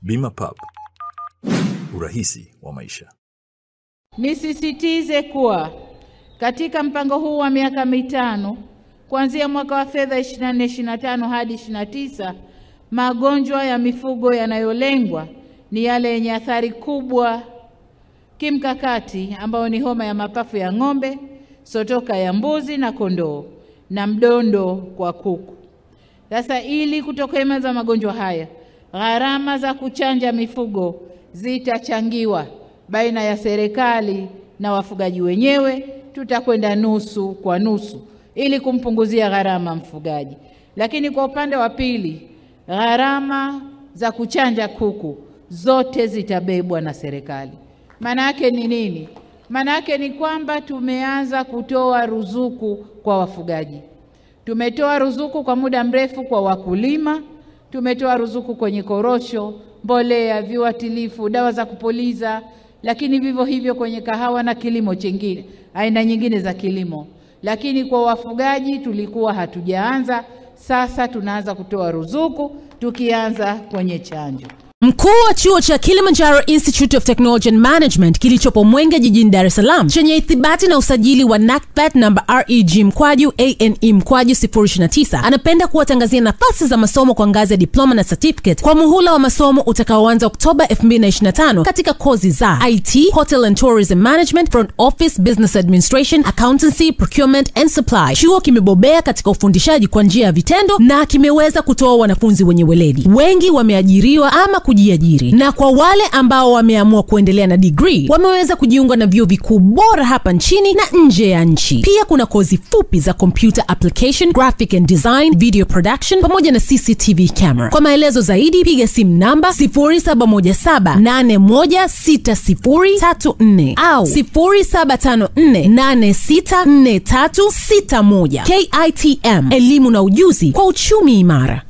Bima Pub, urahisi wa maisha. Nisisitize kuwa katika mpango huu wa miaka mitano kuanzia mwaka wa fedha 24-25 hadi 29, magonjwa ya mifugo yanayolengwa ni yale yenye athari kubwa kimkakati ambayo ni homa ya mapafu ya ng'ombe, sotoka ya mbuzi na kondoo na mdondo kwa kuku. Sasa ili kutokomeza magonjwa haya, gharama za kuchanja mifugo zitachangiwa baina ya serikali na wafugaji wenyewe. Tutakwenda nusu kwa nusu ili kumpunguzia gharama mfugaji. Lakini kwa upande wa pili, gharama za kuchanja kuku zote zitabebwa na serikali. Maana yake ni nini? Maana yake ni kwamba tumeanza kutoa ruzuku kwa wafugaji. Tumetoa ruzuku kwa muda mrefu kwa wakulima, tumetoa ruzuku kwenye korosho, mbolea, viuatilifu, dawa za kupuliza, lakini vivyo hivyo kwenye kahawa na kilimo chingine, aina nyingine za kilimo. Lakini kwa wafugaji tulikuwa hatujaanza, sasa tunaanza kutoa ruzuku tukianza kwenye chanjo. Mkuu wa chuo cha Kilimanjaro Institute of Technology and Management kilichopo Mwenge jijini Dar es Salaam chenye ithibati na usajili wa NACTVET namba REG/ANE/029 anapenda kuwatangazia nafasi za masomo kwa ngazi ya diploma na certificate kwa muhula wa masomo utakaoanza Oktoba 2025 katika kozi za IT, Hotel and Tourism Management, Front Office, Business Administration, Accountancy, Procurement and Supply. Chuo kimebobea katika ufundishaji kwa njia ya vitendo na kimeweza kutoa wanafunzi wenye weledi. Wengi wameajiriwa ama kujiajiri, na kwa wale ambao wameamua kuendelea na degree wameweza kujiunga na vyuo vikuu bora hapa nchini na nje ya nchi. Pia kuna kozi fupi za computer application, graphic and design, video production pamoja na CCTV camera. Kwa maelezo zaidi piga simu namba 0717816034 au 0754864361. KITM, elimu na ujuzi kwa uchumi imara.